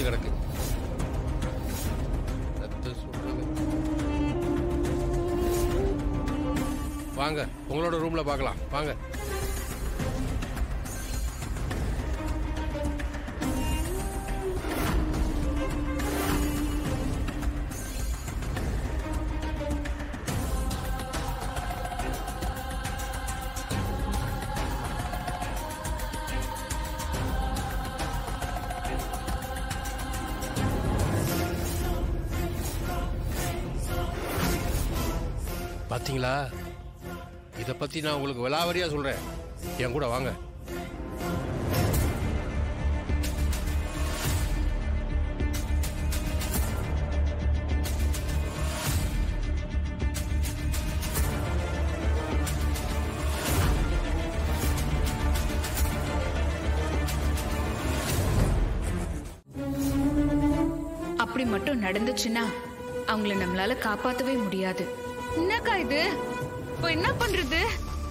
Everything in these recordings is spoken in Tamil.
கொதிச்சு கிடக்கு. வாங்க, உங்களோட ரூம்ல பார்க்கலாம். வாங்க. பாத்தீங்களா, இத பத்தி நான் உங்களுக்கு விலாவரியா சொல்றேன். என் கூட வாங்க. அப்படி மட்டும் நடந்துச்சுன்னா அவங்கள நம்மளால காப்பாத்தவே முடியாது. என்னக்கா இது? இப்போ என்ன பண்றது?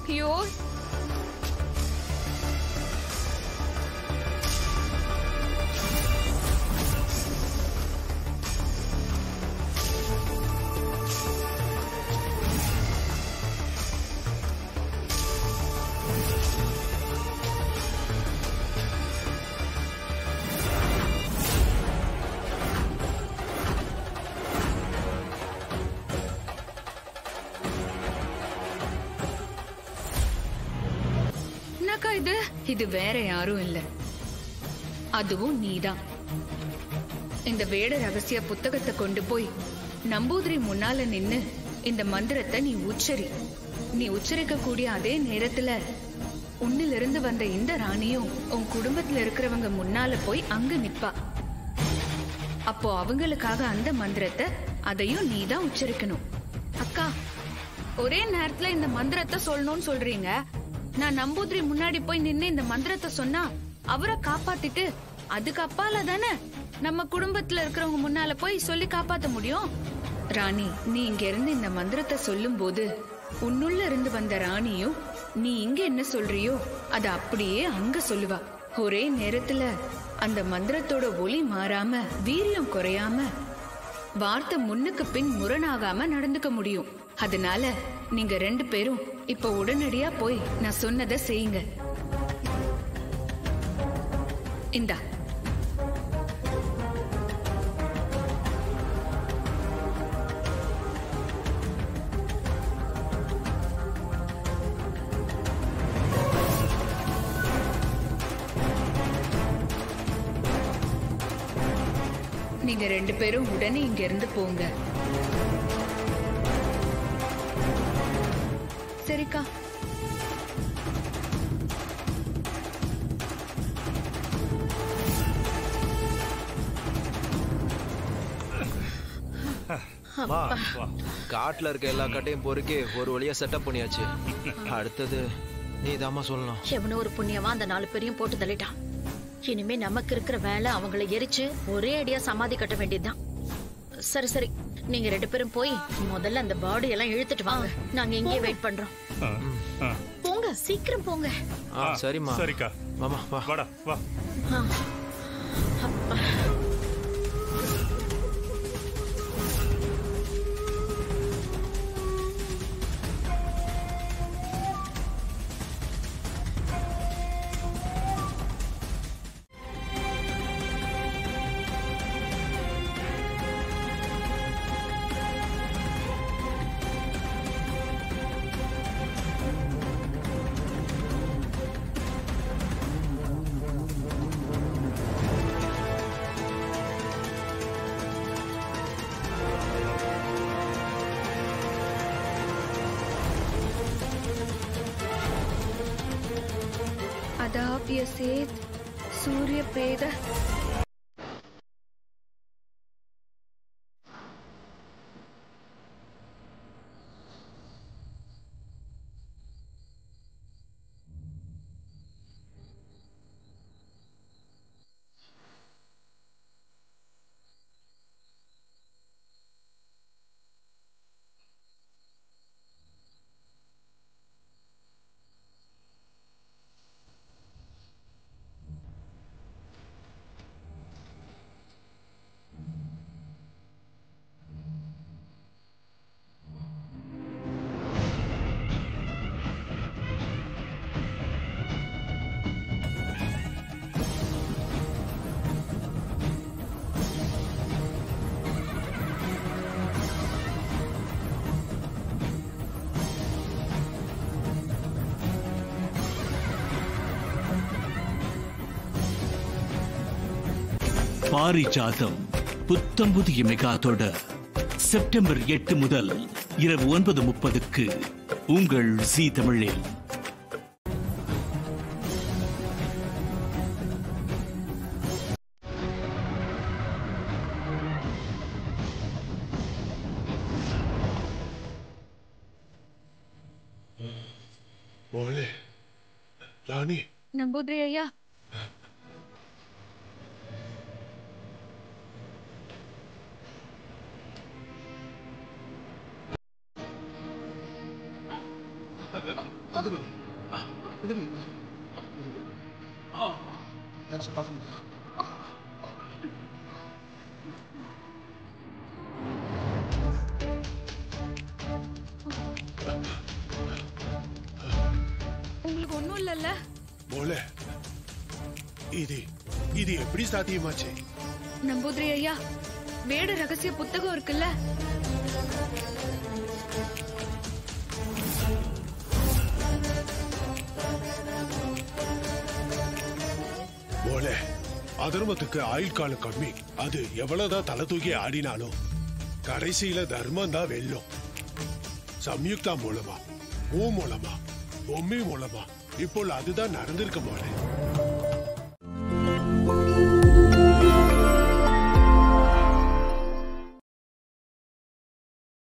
ஐயோ, இது வேற யாரும் இல்ல, அதுவும் நீதான். இந்த வேட ரகசிய புத்தகத்தை கொண்டு போய் நம்பூதிரி முன்னால நின்னு இந்த மந்திரத்தை நீ உச்சரி. நீ உச்சரிக்க கூடிய அதே நேரத்துல உன்னிலிருந்து வந்த இந்த ராணியும் உன் குடும்பத்துல இருக்கிறவங்க முன்னால போய் அங்க நிப்பா. அப்போ அவங்களுக்காக அந்த மந்திரத்தை அதையும் நீதான் உச்சரிக்கணும். அக்கா, ஒரே நேரத்துல இந்த மந்திரத்தை சொல்லணும்னு சொல்றீங்க. நான் நம்பூதிரி முன்னாடி போய் நின்னு இந்த மந்திரத்தை சொன்னா அவரை காப்பாத்திட்டு அதுக்கு அப்பால தானே நம்ம குடும்பத்துல இருக்கிறவங்க முன்னால போய் சொல்லி காப்பாத்த முடியும். ராணி, நீ இங்க இருந்து இந்த மந்திரத்தை சொல்லும் போது உன்னுள்ள இருந்து வந்த ராணியும் நீ இங்க என்ன சொல்றியோ அத அப்படியே அங்க சொல்லுவா. ஒரே நேரத்துல அந்த மந்திரத்தோட ஒளி மாறாம, வீரியம் குறையாம, வார்த்தை முன்னுக்கு பின் முரணாகாம நடந்துக்க முடியும். அதனால நீங்க 2 பேரும் இப்ப உடனடியா போய் நான் சொன்னதை செய்யுங்க. இந்தா. நீங்க 2 பேரும் உடனே இங்க இருந்து போங்க. சரிக்கா. காட்டுல இருக்க எல்லா கட்டையும் பொறுக்கி ஒரு வழியா செட்டப் பண்ணியாச்சு. அடுத்தது நீ தாமா சொல்லணும். எவனோ ஒரு புண்ணியவா அந்த 4 பேரையும் போட்டு தள்ளிட்டான். இனிமே நமக்கு இருக்கிற வேலை அவங்களை எரிச்சு ஒரே அடியா சமாதி கட்ட வேண்டியதுதான். சரி சரி, நீங்க 2 பேரும் போய் முதல்ல அந்த பாடி எல்லாம் இழுத்துட்டு வாங்க. நாங்க இங்கேயே வெயிட் பண்றோம். போங்க, சீக்கிரம் போங்க. சரிம்மா. சரிக்கா. மாமா வா. வாடா வா. अदाप्य सेत सूर्य पेद பாரிஜாதம் புத்தம் புதிய மெகா தொடர் செப்டம்பர் 8 முதல் இரவு 9:30க்கு உங்கள் ஜீ தமிழில். മോളെ റാണി நம்பூதிரி ஐயா, உங்களுக்கு ஒண்ணும் இல்லல்ல? മോളെ இது எப்படி சாத்தியமாச்சு? நம்பூதிரி ஐயா, வேட ரகசிய புத்தகம் இருக்குல்ல, മോളെ அதர்மத்துக்கு ஆயுள் காலம் கம்மி. அது எவ்வளவுதான் தலை தூக்கி ஆடினாலும் கடைசியில தர்மம் தான் வெல்லும். சம்யுக்தா மூலமா, மூலமா, பொம்மி மூலமா இப்போ அதுதான் நடந்திருக்க போல.